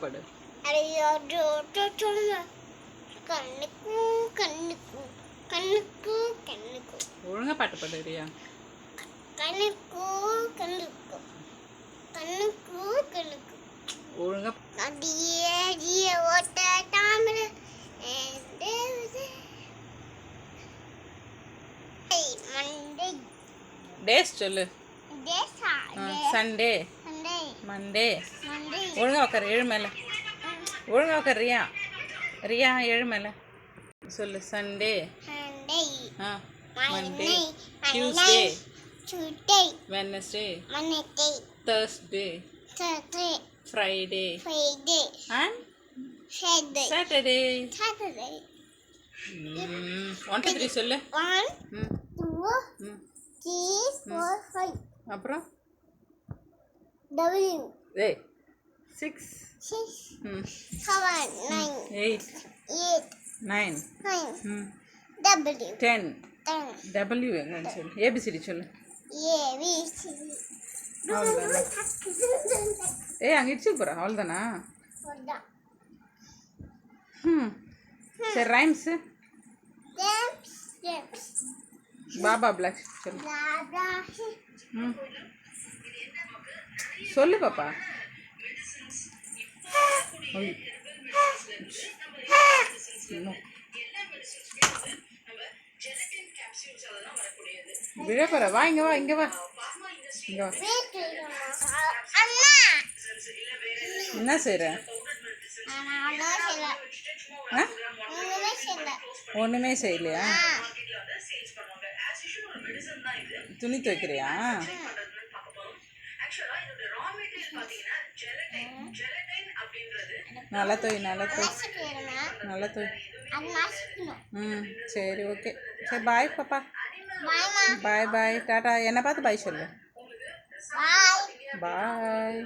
படு. ஒழுங்கா பாட்டு பாடு ரியா. ஒழுங்கா டேஸ் சொல்லு. Sunday, Monday. ஒழுங்கா உட்காரு, ஏழு மேலே. ஒழுங்கா உட்காரு ரியா. ரியா ஏழு மேலே சொல்லு. Sunday, Monday, Tuesday, Wednesday, Thursday, Friday and Saturday. 1 2 3 சொல்லு. 1 2 3 4 5. அப்புறம் W 6 7 9 8 9 W 10. W எங்கன்னு சொல்லு. ஏபிசிடி சொல்லு. அவ்வளோதானா? அங்கே இடிச்சு போகிற அவ்வளோதானா? சரி ரைம்ஸு. பாபா பிளாக் சொல்லு. சொல்லு பாப்பா. விழப்பற வா, இங்க வா, இங்க வா, இங்க வா. என்ன செய்யற? ஒண்ணுமே செய்யலையா? துணி துவைக்கிறியா? நல்லா தொய், நல்லா தொய், நல்லா தொய். சரி ஓகே. சரி பாய் பாப்பா. பாய் பாய், டாட்டா. என்னை பார்த்து பாய் சொல்லு. பாய்.